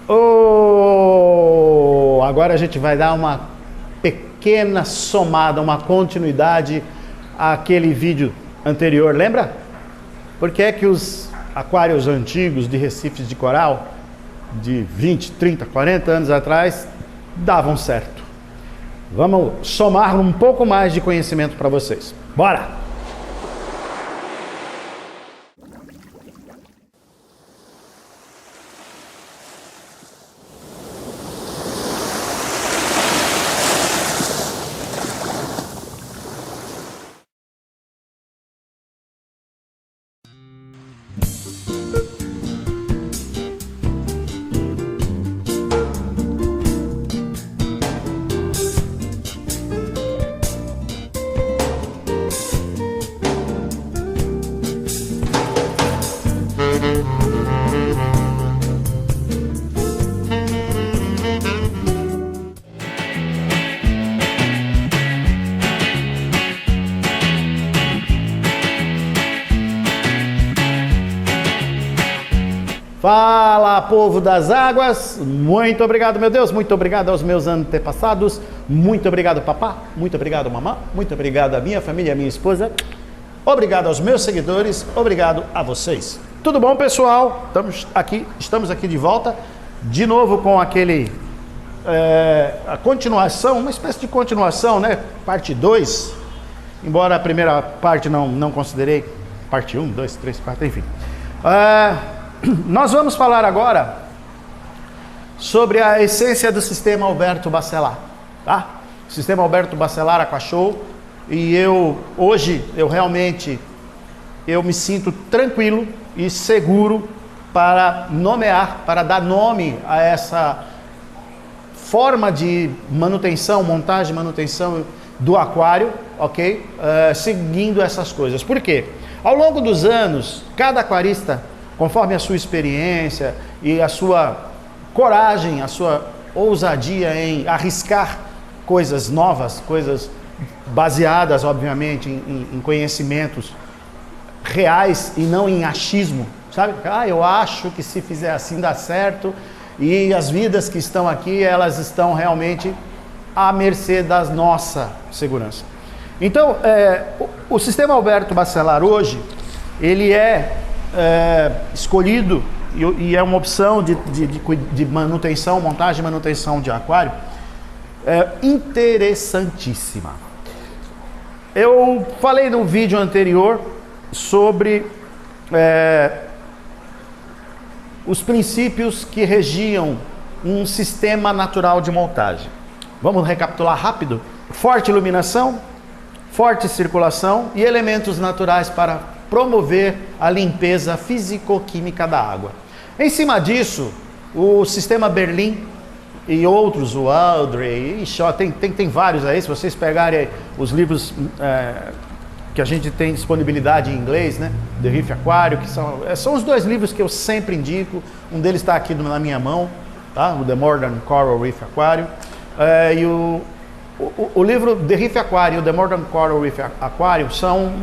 Oh, agora a gente vai dar uma pequena somada, uma continuidade àquele vídeo anterior, lembra? Por que é que os aquários antigos de recifes de coral, de 20, 30, 40 anos atrás, davam certo? Vamos somar um pouco mais de conhecimento para vocês. Bora! Fala, povo das águas, muito obrigado, meu Deus, muito obrigado aos meus antepassados, muito obrigado, papá, muito obrigado, mamã, muito obrigado à minha família, à minha esposa, obrigado aos meus seguidores, obrigado a vocês. Tudo bom, pessoal? Estamos aqui de volta, de novo com a continuação, uma espécie de continuação, né? Parte 2, embora a primeira parte não considerei, parte 1, 2, 3, 4, enfim. Nós vamos falar agora sobre a essência do sistema Alberto Bacelar, tá? Sistema Alberto Bacelar Aquashow. E hoje eu realmente me sinto tranquilo e seguro para nomear, para dar nome a essa forma de manutenção, montagem e manutenção do aquário, ok? Seguindo essas coisas. Por quê? Ao longo dos anos, cada aquarista, conforme a sua experiência e a sua coragem, a sua ousadia em arriscar coisas novas, coisas baseadas, obviamente, em conhecimentos reais e não em achismo, sabe? Eu acho que se fizer assim dá certo, e as vidas que estão aqui, elas estão realmente à mercê da nossa segurança. Então, o sistema Alberto Bacelar hoje, ele é escolhido e é uma opção de manutenção, montagem e manutenção de aquário interessantíssima. Eu falei no vídeo anterior sobre os princípios que regiam um sistema natural de montagem. Vamos recapitular rápido? Forte iluminação, forte circulação e elementos naturais para promover a limpeza físico-química da água. Em cima disso, o sistema Berlin e outros, o Aldrey, tem vários aí, se vocês pegarem os livros que a gente tem disponibilidade em inglês, né? The Reef Aquário, que são os dois livros que eu sempre indico. Um deles está aqui na minha mão, tá? O The Modern Coral Reef Aquarium, e o livro The Reef Aquarium e o The Modern Coral Reef Aquarium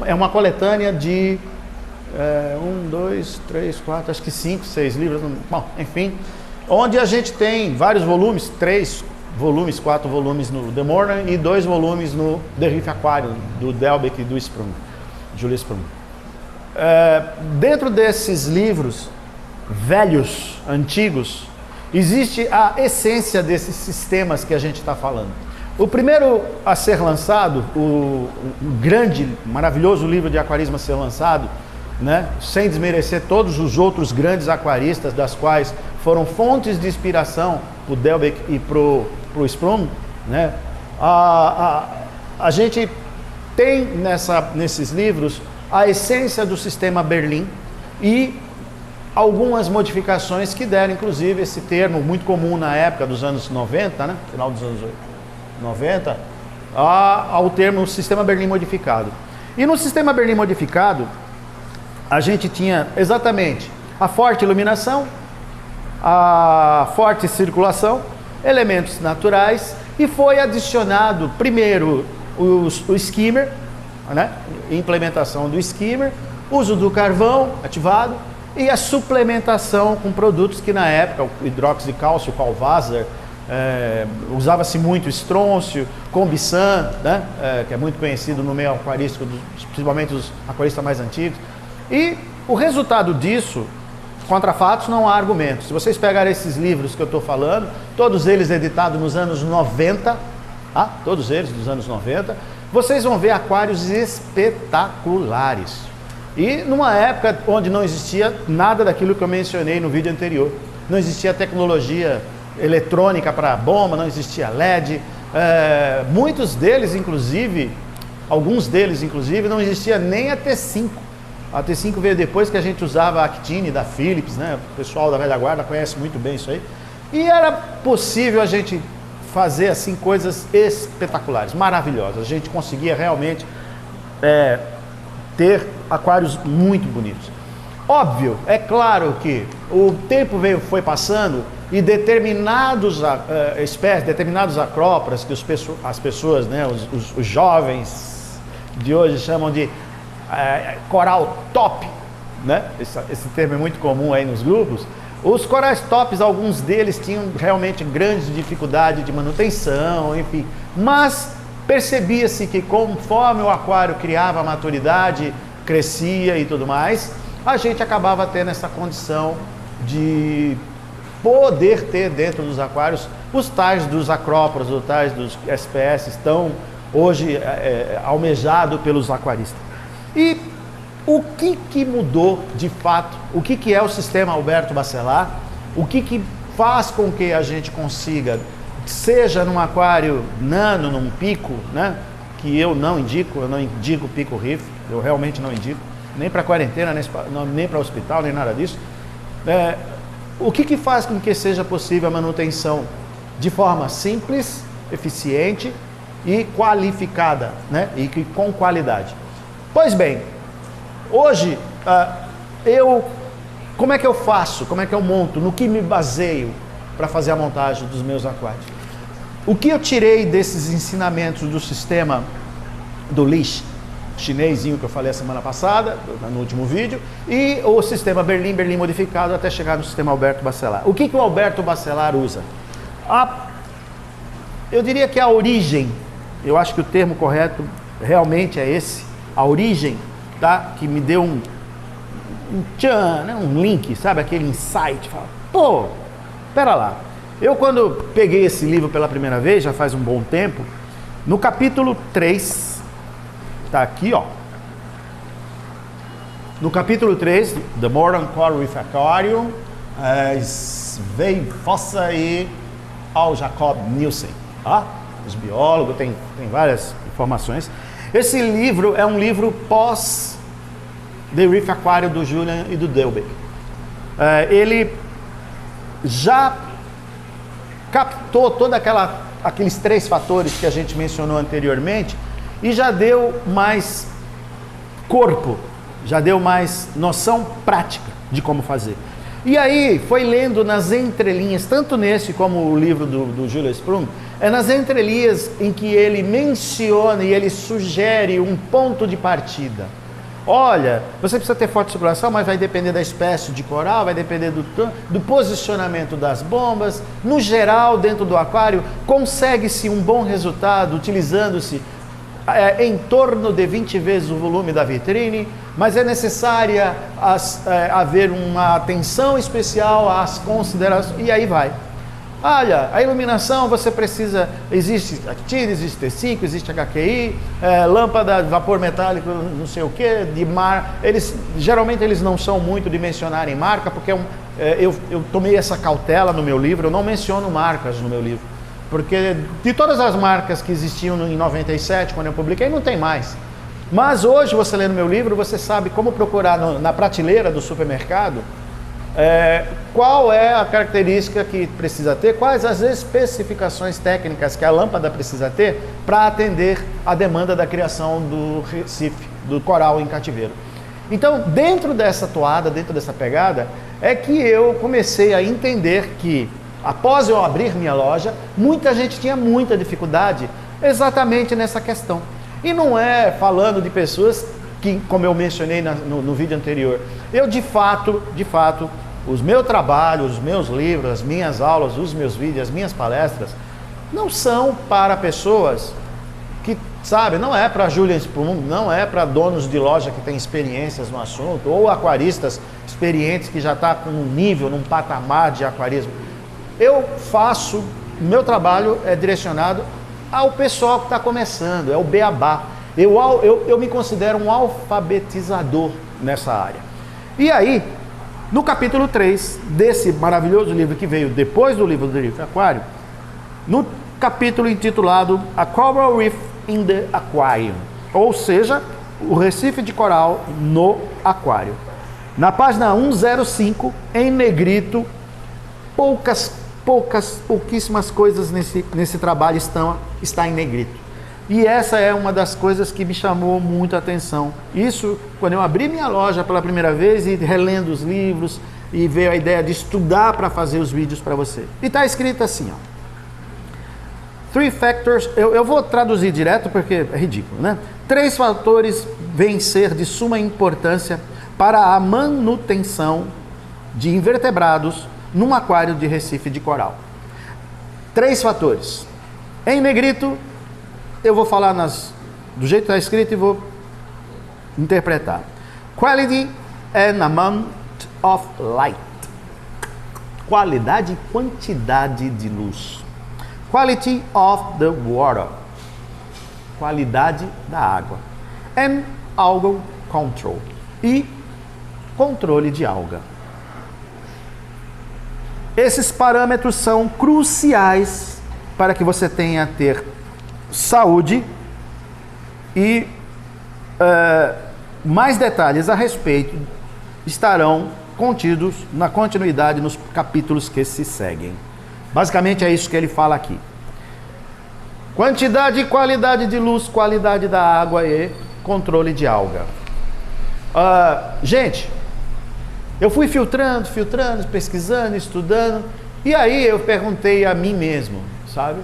é uma coletânea de 1, 2, 3, 4, acho que 5, 6 livros, bom, enfim, onde a gente tem vários volumes, 3 volumes, 4 volumes no The Modern e 2 volumes no The Reef Aquarium, do Delbecq e do Sprung, Julie Sprung. Dentro desses livros velhos, antigos, existe a essência desses sistemas que a gente está falando. O primeiro a ser lançado, o grande, maravilhoso livro de aquarismo a ser lançado, né, sem desmerecer todos os outros grandes aquaristas, das quais foram fontes de inspiração para o Delbecq e para o Sprung, né, a gente tem nesses livros a essência do sistema Berlin e algumas modificações que deram, inclusive, esse termo muito comum na época dos anos 90, né, final dos anos 90, ao termo sistema Berlin modificado. E no sistema Berlin modificado, a gente tinha exatamente a forte iluminação, a forte circulação, elementos naturais, e foi adicionado primeiro o skimmer, né? Implementação do skimmer, uso do carvão ativado, e a suplementação com produtos que na época, o hidróxido de cálcio, o Calvaser, usava-se muito estrôncio, Combisan, né? Que é muito conhecido no meio aquarístico, principalmente os aquaristas mais antigos. E o resultado disso, contra fatos não há argumentos. Se vocês pegarem esses livros que eu estou falando, todos eles editados nos anos 90, todos eles dos anos 90, vocês vão ver aquários espetaculares. E numa época onde não existia nada daquilo que eu mencionei no vídeo anterior. Não existia tecnologia eletrônica para bomba, não existia LED. Muitos deles, inclusive, alguns deles, inclusive, não existia nem a T5. A T5 veio depois, que a gente usava a Actine da Philips, né? O pessoal da velha guarda conhece muito bem isso aí. E era possível a gente fazer assim coisas espetaculares, maravilhosas. A gente conseguia realmente ter aquários muito bonitos. Óbvio, é claro que o tempo foi passando e determinados espécies, determinados acróporas que as pessoas, né, os jovens de hoje chamam de coral top, né? Esse termo é muito comum aí nos grupos. Os corais tops, alguns deles tinham realmente grandes dificuldades de manutenção, enfim. Mas percebia-se que conforme o aquário criava a maturidade, crescia e tudo mais, a gente acabava tendo essa condição de poder ter dentro dos aquários os tais dos acróporas, os tais dos SPS, tão hoje almejado pelos aquaristas. E o que mudou de fato? O que é o sistema Alberto Bacelar? O que faz com que a gente consiga, seja num aquário nano, num pico, né? Que eu não indico pico reef, eu realmente não indico, nem para quarentena, nem para hospital, nem nada disso. O que faz com que seja possível a manutenção de forma simples, eficiente e qualificada, né? E com qualidade? Pois bem, hoje como é que eu faço, como é que eu monto, no que me baseio para fazer a montagem dos meus aquários? O que eu tirei desses ensinamentos do sistema do Lish, chinesinho que eu falei a semana passada, no último vídeo, e o sistema Berlim modificado até chegar no sistema Alberto Bacelar. O que o Alberto Bacelar usa? Eu diria que a origem, eu acho que o termo correto realmente é esse, a origem, tá? Que me deu um link, sabe? Aquele insight, fala, pô, pera lá. Eu quando peguei esse livro pela primeira vez, já faz um bom tempo, no capítulo 3, tá aqui, ó. No capítulo 3, The Modern Coral Reef Aquarium, Sveig Fossa e Al Jacob Nielsen, tá? Os biólogos, tem várias informações. Esse livro é um livro pós The Reef Aquarium do Julian e do Delbecq. Ele já captou todos aqueles 3 fatores que a gente mencionou anteriormente e já deu mais corpo, já deu mais noção prática de como fazer. E aí foi lendo nas entrelinhas, tanto nesse como o livro do Julian Sprung, nas entrelinhas em que ele menciona e ele sugere um ponto de partida. Olha, você precisa ter forte circulação, mas vai depender da espécie de coral, vai depender do posicionamento das bombas. No geral, dentro do aquário, consegue-se um bom resultado utilizando-se em torno de 20 vezes o volume da vitrine, mas é necessária haver uma atenção especial às considerações, e aí vai. Olha, a iluminação você precisa, existe Actine, existe T5, existe HQI, lâmpada de vapor metálico, não sei o que, de mar. Geralmente eles não são muito de mencionarem marca, porque eu tomei essa cautela no meu livro, eu não menciono marcas no meu livro. Porque de todas as marcas que existiam em 97, quando eu publiquei, não tem mais. Mas hoje, você lendo meu livro, você sabe como procurar na prateleira do supermercado qual é a característica que precisa ter, quais as especificações técnicas que a lâmpada precisa ter para atender a demanda da criação do recife, do coral em cativeiro. Então, dentro dessa toada, dentro dessa pegada, é que eu comecei a entender que, após eu abrir minha loja, muita gente tinha muita dificuldade exatamente nessa questão. E não é falando de pessoas que, como eu mencionei no vídeo anterior, eu de fato, os meus trabalhos, os meus livros, as minhas aulas, os meus vídeos, as minhas palestras, não são para pessoas que, sabe, não é para Julian Sprum, não é para donos de loja que têm experiências no assunto, ou aquaristas experientes que já estão com um nível, num patamar de aquarismo. Meu trabalho é direcionado ao pessoal que está começando, é o beabá. Eu me considero um alfabetizador nessa área. E aí, no capítulo 3 desse maravilhoso livro que veio depois do livro do Reef Aquário, no capítulo intitulado A Coral Reef in the Aquarium, ou seja, o recife de coral no aquário. Na página 105, em negrito, pouquíssimas coisas nesse trabalho está em negrito. E essa é uma das coisas que me chamou muito a atenção. Isso, quando eu abri minha loja pela primeira vez e relendo os livros, e veio a ideia de estudar para fazer os vídeos para você. E está escrito assim, ó. 3 factors, eu vou traduzir direto porque é ridículo, né? 3 fatores vêm ser de suma importância para a manutenção de invertebrados num aquário de recife de coral. 3 fatores. Em negrito, eu vou falar do jeito que está escrito e vou interpretar. Quality and amount of light. Qualidade e quantidade de luz. Quality of the water. Qualidade da água. And algal control. E controle de alga. Esses parâmetros são cruciais para que você tenha ter saúde e mais detalhes a respeito estarão contidos na continuidade nos capítulos que se seguem. Basicamente é isso que ele fala aqui. Quantidade e qualidade de luz, qualidade da água e controle de alga. Gente, eu fui filtrando, pesquisando, estudando, e aí eu perguntei a mim mesmo, sabe?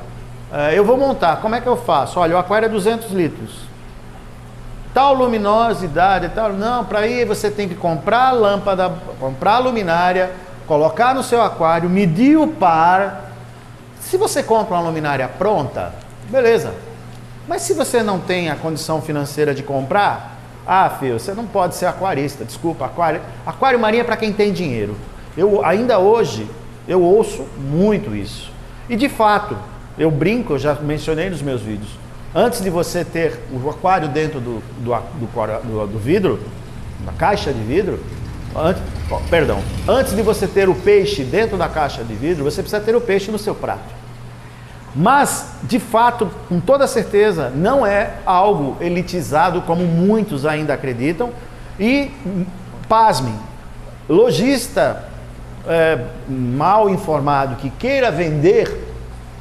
Eu vou montar, como é que eu faço? Olha, o aquário é 200 litros. Tal luminosidade e tal. Não, para aí você tem que comprar a lâmpada, comprar a luminária, colocar no seu aquário, medir o par. Se você compra uma luminária pronta, beleza. Mas se você não tem a condição financeira de comprar, filho, você não pode ser aquarista, desculpa. Aquário marinho é para quem tem dinheiro. Ainda hoje, eu ouço muito isso. E de fato, eu brinco, eu já mencionei nos meus vídeos. Antes de você ter o aquário dentro do vidro, da caixa de vidro, antes de você ter o peixe dentro da caixa de vidro, você precisa ter o peixe no seu prato. Mas, de fato, com toda certeza, não é algo elitizado como muitos ainda acreditam. E, pasmem, lojista mal informado que queira vender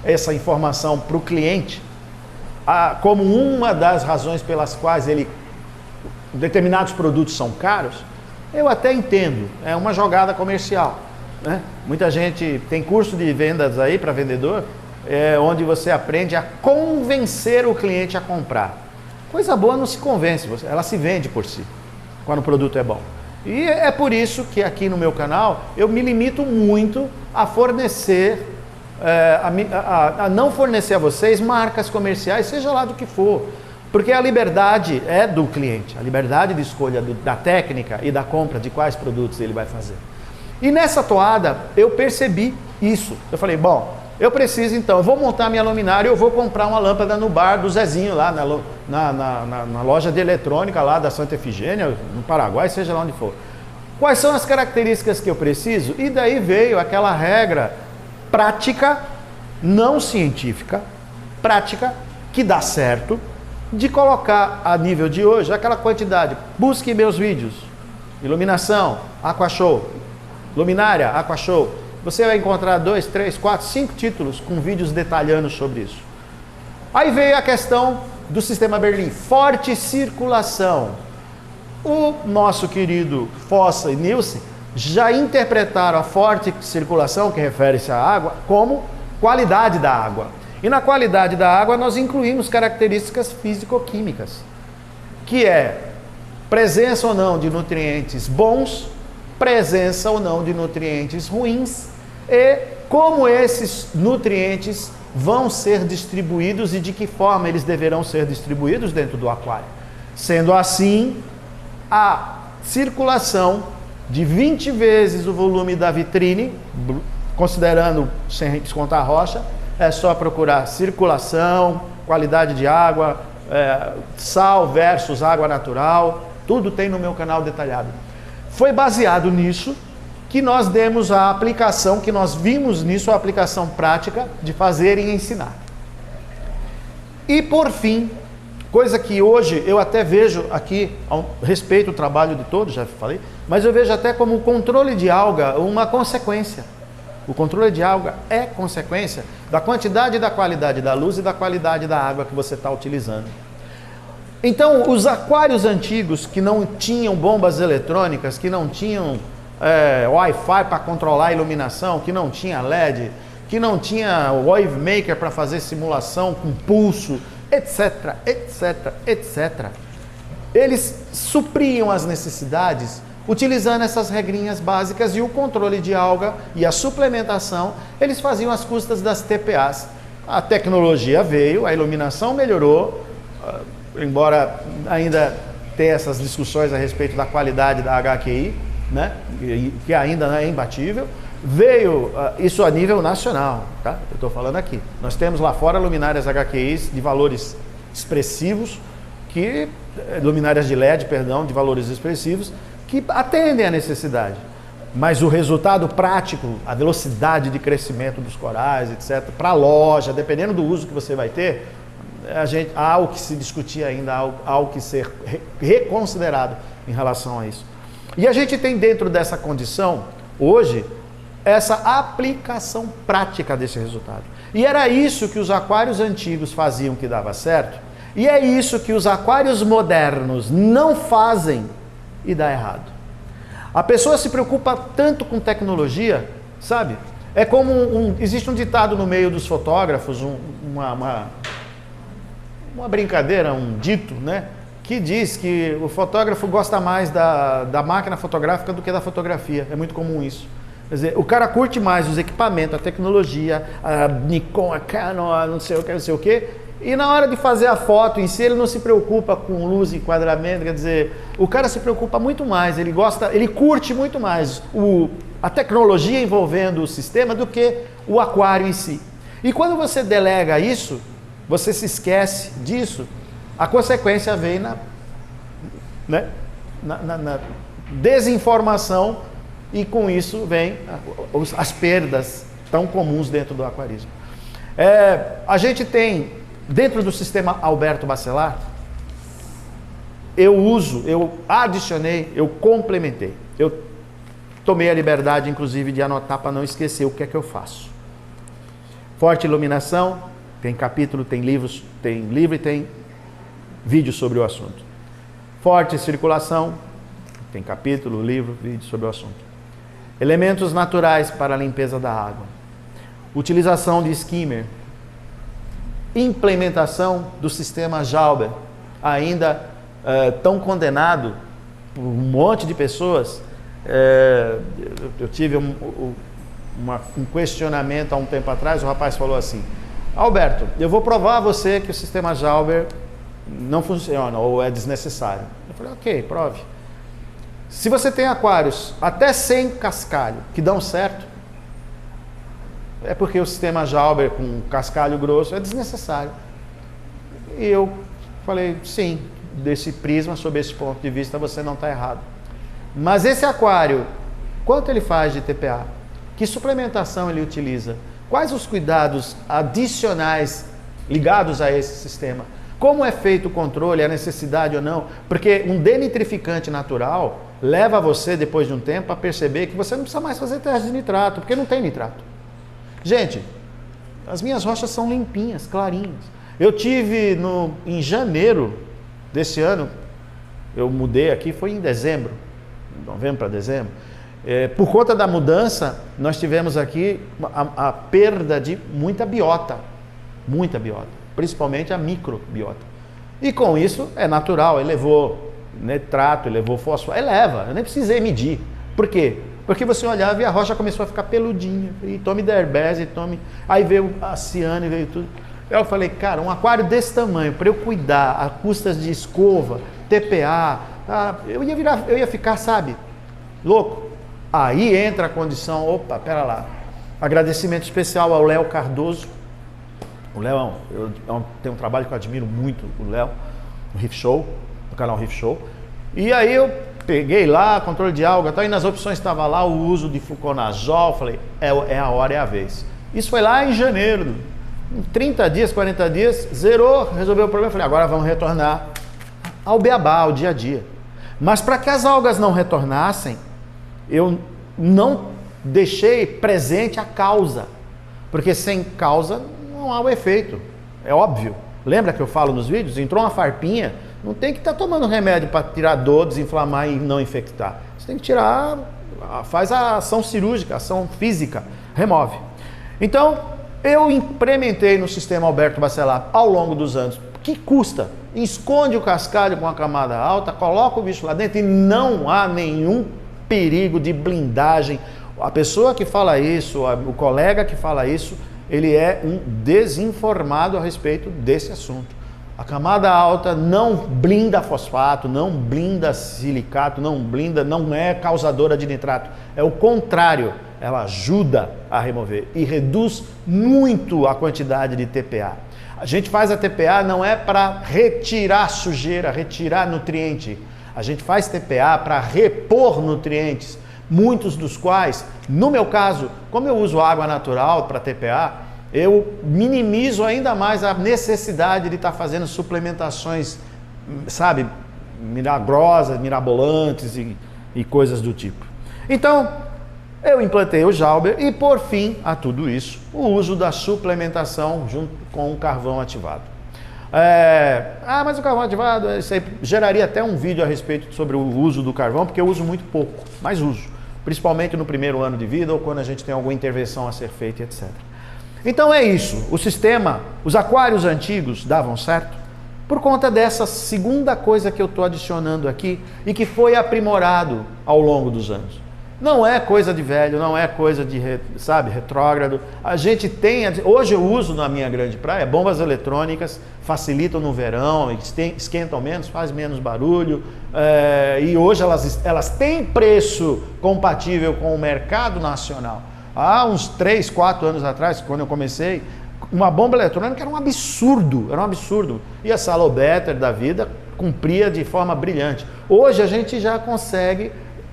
essa informação para o cliente, como uma das razões pelas quais determinados produtos são caros, eu até entendo, é uma jogada comercial, né? Muita gente tem curso de vendas aí para vendedor, onde você aprende a convencer o cliente a comprar. Coisa boa não se convence, ela se vende por si, quando o produto é bom. E é por isso que aqui no meu canal eu me limito muito a fornecer, a não fornecer a vocês marcas comerciais, seja lá do que for. Porque a liberdade é do cliente, a liberdade de escolha da técnica e da compra de quais produtos ele vai fazer. E nessa toada eu percebi isso. Eu falei, bom, eu preciso então, eu vou montar minha luminária, eu vou comprar uma lâmpada no bar do Zezinho lá, na loja de eletrônica lá da Santa Efigênia, no Paraguai, seja lá onde for. Quais são as características que eu preciso? E daí veio aquela regra prática, não científica, prática, que dá certo, de colocar a nível de hoje aquela quantidade. Busque meus vídeos, iluminação, Aquashow, luminária, Aquashow. Você vai encontrar 2, 3, 4, 5 títulos com vídeos detalhando sobre isso. Aí veio a questão do sistema Berlim, forte circulação. O nosso querido Fossa e Nilce já interpretaram a forte circulação, que refere-se à água, como qualidade da água. E na qualidade da água nós incluímos características físico-químicas, que é presença ou não de nutrientes bons, presença ou não de nutrientes ruins e como esses nutrientes vão ser distribuídos e de que forma eles deverão ser distribuídos dentro do aquário. Sendo assim, a circulação de 20 vezes o volume da vitrine, considerando sem descontar a rocha, é só procurar circulação, qualidade de água, sal versus água natural, tudo tem no meu canal detalhado. Foi baseado nisso que nós demos a aplicação, que nós vimos nisso a aplicação prática de fazer e ensinar. E por fim, coisa que hoje eu até vejo aqui, respeito o trabalho de todos, já falei, mas eu vejo até como o controle de alga uma consequência. O controle de alga é consequência da quantidade e da qualidade da luz e da qualidade da água que você está utilizando. Então, os aquários antigos que não tinham bombas eletrônicas, que não tinham Wi-Fi para controlar a iluminação, que não tinha LED, que não tinha Wave Maker para fazer simulação com pulso, etc, etc, etc. Eles supriam as necessidades utilizando essas regrinhas básicas e o controle de alga e a suplementação, eles faziam às custas das TPAs. A tecnologia veio, a iluminação melhorou, embora ainda tenha essas discussões a respeito da qualidade da HQI, né? Que ainda não é imbatível. Veio isso a nível nacional, tá? Eu estou falando aqui. Nós temos lá fora luminárias HQIs de valores expressivos, luminárias de LED, perdão, de valores expressivos, que atendem à necessidade. Mas o resultado prático, a velocidade de crescimento dos corais, etc., para a loja, dependendo do uso que você vai ter, há o que se discutir ainda, há o que ser reconsiderado em relação a isso. E a gente tem dentro dessa condição, hoje, essa aplicação prática desse resultado. E era isso que os aquários antigos faziam que dava certo, e é isso que os aquários modernos não fazem e dá errado. A pessoa se preocupa tanto com tecnologia, sabe? É como existe um ditado no meio dos fotógrafos, uma brincadeira, um dito, né? Que diz que o fotógrafo gosta mais da máquina fotográfica do que da fotografia. É muito comum isso. Quer dizer, o cara curte mais os equipamentos, a tecnologia, a Nikon, a Canon, a não sei o que, e na hora de fazer a foto em si, ele não se preocupa com luz e enquadramento. Quer dizer, o cara se preocupa muito mais, ele curte muito mais a tecnologia envolvendo o sistema do que o aquário em si. E quando você delega isso, você se esquece disso, a consequência vem na desinformação, e com isso vem as perdas tão comuns dentro do aquarismo. A gente tem, dentro do sistema Alberto Bacelar, eu adicionei, eu complementei. Eu tomei a liberdade, inclusive, de anotar para não esquecer o que é que eu faço. Forte iluminação, tem capítulo, tem livros, tem livro e tem vídeo sobre o assunto. Forte circulação, tem capítulo, livro, vídeo sobre o assunto. Elementos naturais para a limpeza da água. Utilização de skimmer. Implementação do sistema Jauber, ainda tão condenado por um monte de pessoas. Eu tive um questionamento há um tempo atrás, o rapaz falou assim: Alberto, eu vou provar a você que o sistema Jauber não funciona ou é desnecessário. Eu falei, ok, prove. Se você tem aquários até sem cascalho que dão certo, é porque o sistema Jauber com cascalho grosso é desnecessário. E eu falei, sim, desse prisma, sob esse ponto de vista, você não está errado. Mas esse aquário, quanto ele faz de TPA? Que suplementação ele utiliza? Quais os cuidados adicionais ligados a esse sistema? Como é feito o controle, a necessidade ou não? Porque um denitrificante natural leva você, depois de um tempo, a perceber que você não precisa mais fazer teste de nitrato, porque não tem nitrato. Gente, as minhas rochas são limpinhas, clarinhas. Eu tive em janeiro desse ano, eu mudei aqui, foi em dezembro, novembro para dezembro. Por conta da mudança, nós tivemos aqui a perda de muita biota, principalmente a microbiota. E com isso é natural, elevou nitrato, levou fósforo, eleva, eu nem precisei medir. Por quê? Porque você olhava e a rocha começou a ficar peludinha, e tome derbeze, tome... Aí veio a ciane, veio tudo. Eu falei, cara, um aquário desse tamanho, para eu cuidar, a custas de escova, TPA, eu ia ficar, sabe, louco. Aí entra a condição, opa, pera lá. Agradecimento especial ao Léo Cardoso. O Léo, tem um trabalho que eu admiro muito, o Léo, no Reef Show, no canal Reef Show. E aí eu peguei lá, controle de alga, e nas opções estava lá o uso de fluconazol, falei, é a hora, é a vez. Isso foi lá em janeiro, em 30 dias, 40 dias, zerou, resolveu o problema, falei, agora vamos retornar ao beabá, ao dia a dia. Mas para que as algas não retornassem, eu não deixei presente a causa, porque sem causa não há o efeito, é óbvio. Lembra que eu falo nos vídeos? Entrou uma farpinha, não tem que estar tomando remédio para tirar dor, desinflamar e não infectar. Você tem que tirar, faz a ação cirúrgica, a ação física, remove. Então, eu implementei no sistema Alberto Bacelar ao longo dos anos. Que custa? Esconde o cascalho com a camada alta, coloca o bicho lá dentro e não há nenhum perigo de blindagem. A pessoa que fala isso, o colega que fala isso, ele é um desinformado a respeito desse assunto. A camada alta não blinda fosfato, não blinda silicato, não é causadora de nitrato. É o contrário, ela ajuda a remover e reduz muito a quantidade de TPA. A gente faz a TPA não é para retirar sujeira, retirar nutriente. A gente faz TPA para repor nutrientes, muitos dos quais, no meu caso, como eu uso água natural para TPA, eu minimizo ainda mais a necessidade de estar fazendo suplementações, sabe, milagrosas, mirabolantes e coisas do tipo. Então, eu implantei o Jauber e, por fim, a tudo isso, o uso da suplementação junto com o carvão ativado. Mas o carvão ativado, isso aí geraria até um vídeo a respeito sobre o uso do carvão, porque eu uso muito pouco, mas uso, principalmente no primeiro ano de vida ou quando a gente tem alguma intervenção a ser feita, etc. Então é isso, o sistema, os aquários antigos davam certo por conta dessa segunda coisa que eu estou adicionando aqui e que foi aprimorado ao longo dos anos. Não é coisa de velho, não é coisa de, retrógrado. A gente tem, hoje eu uso na minha grande praia, bombas eletrônicas, facilitam no verão, esquentam menos, faz menos barulho, e hoje elas têm preço compatível com o mercado nacional. Há uns 3, 4 anos atrás, quando eu comecei, uma bomba eletrônica era um absurdo, E a Salobetter da vida cumpria de forma brilhante. Hoje a gente já consegue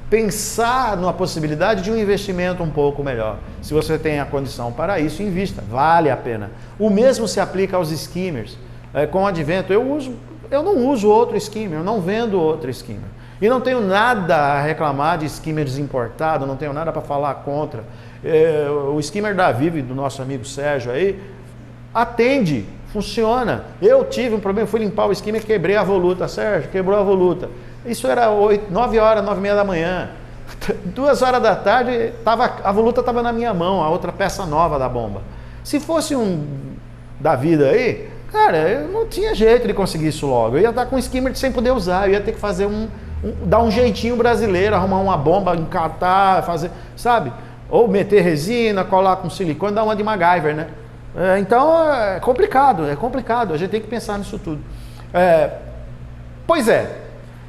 pensar na possibilidade de um investimento um pouco melhor. Se você tem a condição para isso, invista, vale a pena. O mesmo se aplica aos skimmers. Com o advento, eu não uso outro skimmer, eu não vendo outro skimmer. E não tenho nada a reclamar de skimmers importados, não tenho nada para falar contra. O skimmer da Vive, do nosso amigo Sérgio aí, atende, funciona. Eu tive um problema, fui limpar o skimmer, quebrei a voluta. Sérgio, quebrou a voluta. Isso era 9 horas, 9h30 da manhã. 2 horas da tarde, a voluta estava na minha mão, a outra peça nova da bomba. Se fosse um da vida aí, cara, eu não tinha jeito de conseguir isso logo. Eu ia estar com um skimmer sem poder usar, eu ia ter que fazer dar um jeitinho brasileiro, arrumar uma bomba, encatar, fazer, sabe? Ou meter resina, colar com silicone, dar uma de MacGyver, né? Então é complicado, a gente tem que pensar nisso tudo. Pois é,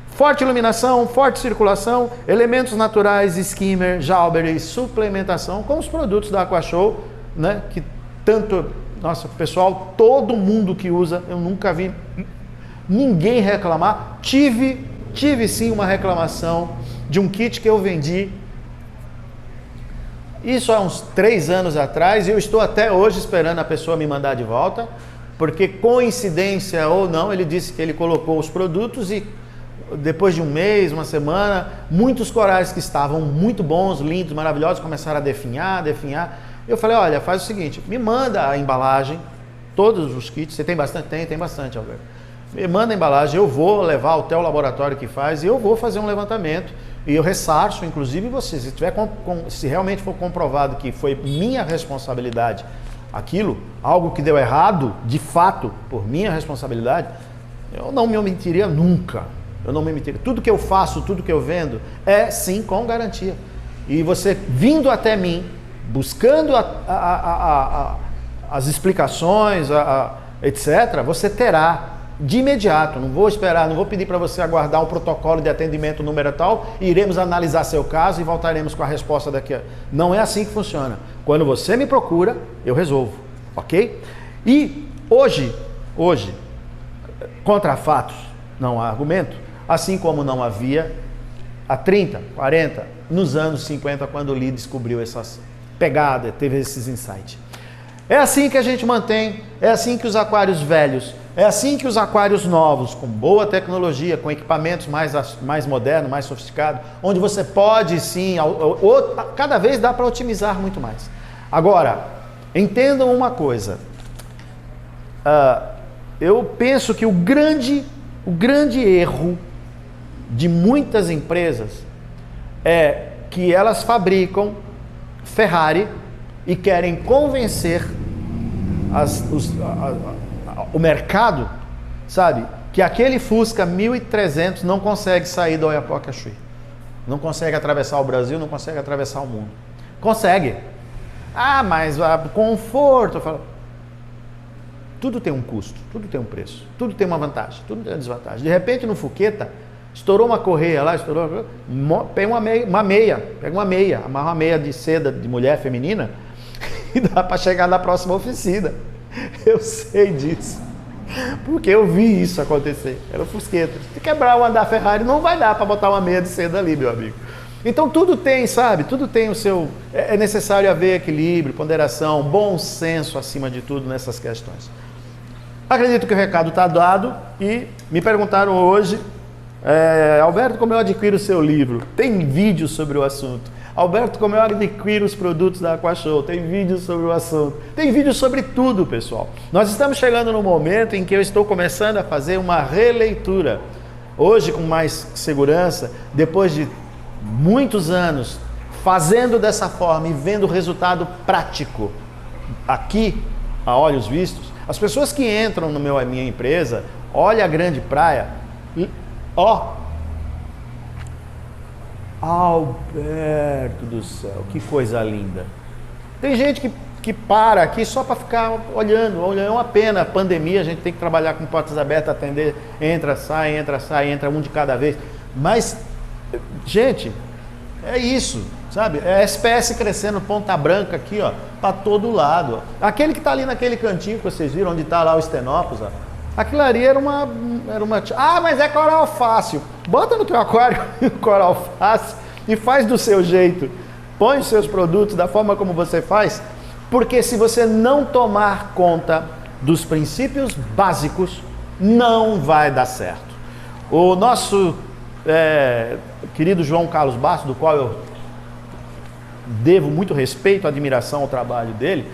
forte iluminação, forte circulação, elementos naturais, skimmer, Jauber e suplementação com os produtos da AquaShow, né? Que tanto, nossa, pessoal, todo mundo que usa, eu nunca vi ninguém reclamar. Tive sim uma reclamação de um kit que eu vendi, isso há uns 3 anos atrás, e eu estou até hoje esperando a pessoa me mandar de volta, porque coincidência ou não, ele disse que ele colocou os produtos e depois de um mês, uma semana, muitos corais que estavam muito bons, lindos, maravilhosos, começaram a definhar. Eu falei, olha, faz o seguinte, me manda a embalagem, todos os kits, você tem bastante? Tem bastante, Alberto. Me manda a embalagem, eu vou levar até o laboratório que faz e eu vou fazer um levantamento. E eu ressarço, inclusive, você, se realmente for comprovado que foi minha responsabilidade aquilo, algo que deu errado, de fato, por minha responsabilidade, eu não me omitiria nunca. eu não me meteria. Tudo que eu faço, tudo que eu vendo, é sim com garantia. E você vindo até mim, buscando as explicações, etc., você terá de imediato. Não vou esperar, não vou pedir para você aguardar um protocolo de atendimento número tal, e iremos analisar seu caso e voltaremos com a resposta daqui a... Não é assim que funciona. Quando você me procura, eu resolvo, ok? E hoje, contra fatos, não há argumento, assim como não havia há 30, 40, nos anos 50, quando o Lee descobriu essas pegadas, teve esses insights. É assim que a gente mantém, é assim que os aquários velhos, é assim que os aquários novos, com boa tecnologia, com equipamentos mais modernos, mais sofisticados, onde você pode sim, cada vez dá para otimizar muito mais. Agora, entendam uma coisa, eu penso que o grande erro de muitas empresas é que elas fabricam Ferrari e querem convencer o mercado, sabe, que aquele Fusca 1300 não consegue sair do Oiapoque a Chuí, não consegue atravessar o Brasil, não consegue atravessar o mundo. Consegue. Ah, mas conforto, eu falo, tudo tem um custo, tudo tem um preço, tudo tem uma vantagem, tudo tem uma desvantagem. De repente no Fuqueta, estourou uma correia lá, pega uma meia, amarra uma meia de seda de mulher feminina e dá para chegar na próxima oficina. Eu sei disso, porque eu vi isso acontecer. Era o Fusqueta. Se quebrar o andar Ferrari, não vai dar para botar uma meia de seda ali, meu amigo. Então tudo tem, sabe? Tudo tem o seu... É necessário haver equilíbrio, ponderação, bom senso acima de tudo nessas questões. Acredito que o recado está dado e me perguntaram hoje, Alberto, como eu adquiro o seu livro? Tem vídeo sobre o assunto. Alberto, como eu adquiro os produtos da AquaShow? Tem vídeo sobre o assunto. Tem vídeo sobre tudo, pessoal. Nós estamos chegando no momento em que eu estou começando a fazer uma releitura. Hoje, com mais segurança, depois de muitos anos fazendo dessa forma e vendo o resultado prático aqui, a olhos vistos, as pessoas que entram na minha empresa, olha a grande praia e Alberto do céu, que coisa linda. Tem gente que para aqui só para ficar olhando, é uma pena, pandemia, a gente tem que trabalhar com portas abertas, atender, entra, sai, entra um de cada vez. Mas, gente, é isso, sabe? É a espécie crescendo ponta branca aqui, ó, para todo lado. Ó. Aquele que está ali naquele cantinho que vocês viram, onde está lá o Stenopus, ó. Aquilo ali era uma... Ah, mas é coral fácil. Bota no teu aquário coral fácil e faz do seu jeito. Põe os seus produtos da forma como você faz, porque se você não tomar conta dos princípios básicos, não vai dar certo. O nosso querido João Carlos Bastos, do qual eu devo muito respeito, admiração ao trabalho dele,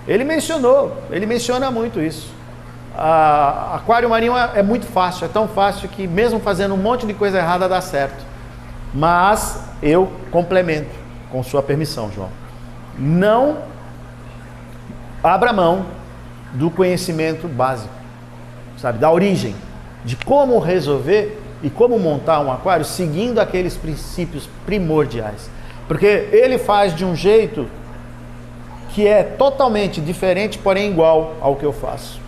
ele menciona muito isso. Aquário marinho é muito fácil, é tão fácil que mesmo fazendo um monte de coisa errada dá certo. Mas eu complemento, com sua permissão, João. Não abra mão do conhecimento básico, sabe, da origem, de como resolver e como montar um aquário seguindo aqueles princípios primordiais. Porque ele faz de um jeito que é totalmente diferente, porém igual ao que eu faço.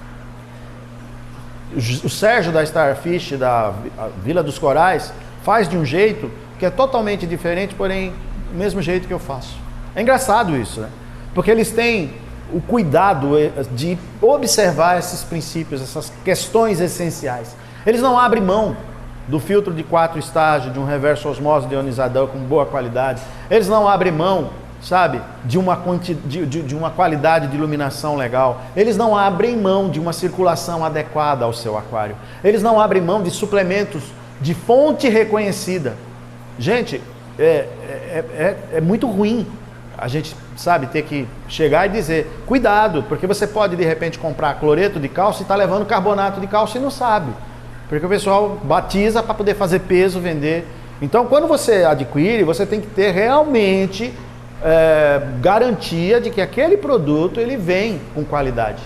O Sérgio da Starfish, da Vila dos Corais, faz de um jeito que é totalmente diferente, porém do mesmo jeito que eu faço. É engraçado isso, né? Porque eles têm o cuidado de observar esses princípios, essas questões essenciais. Eles não abrem mão do filtro de 4 estágios, de um reverso osmose ionizador com boa qualidade. Eles não abrem mão, sabe, de uma qualidade de iluminação legal. Eles não abrem mão de uma circulação adequada ao seu aquário. Eles não abrem mão de suplementos de fonte reconhecida. Gente, é muito ruim a gente, sabe, ter que chegar e dizer, cuidado, porque você pode de repente comprar cloreto de cálcio e está levando carbonato de cálcio e não sabe. Porque o pessoal batiza para poder fazer peso, vender. Então, quando você adquire, você tem que ter realmente garantia de que aquele produto ele vem com qualidade.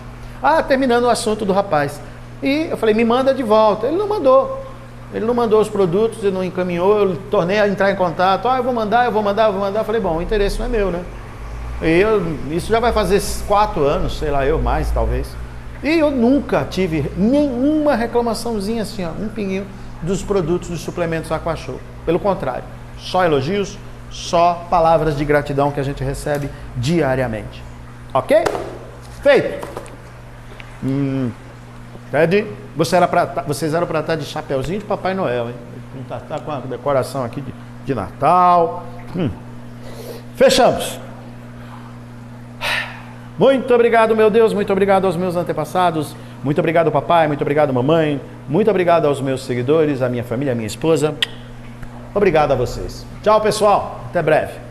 Terminando o assunto do rapaz. E eu falei, me manda de volta. Ele não mandou. Ele não mandou os produtos e não encaminhou, eu tornei a entrar em contato. Eu vou mandar. Falei, bom, o interesse não é meu, né? Isso já vai fazer 4 anos, sei lá, eu mais, talvez. E eu nunca tive nenhuma reclamaçãozinha assim, ó, um pinguinho dos produtos, dos suplementos Aquashow. Pelo contrário, só elogios, só palavras de gratidão que a gente recebe diariamente. Ok? Feito! Ted, vocês eram para estar de chapeuzinho de Papai Noel, hein? Tá com a decoração aqui de Natal. Fechamos! Muito obrigado, meu Deus, muito obrigado aos meus antepassados, muito obrigado, papai, muito obrigado, mamãe, muito obrigado aos meus seguidores, à minha família, à minha esposa. Obrigado a vocês. Tchau, pessoal. Até breve.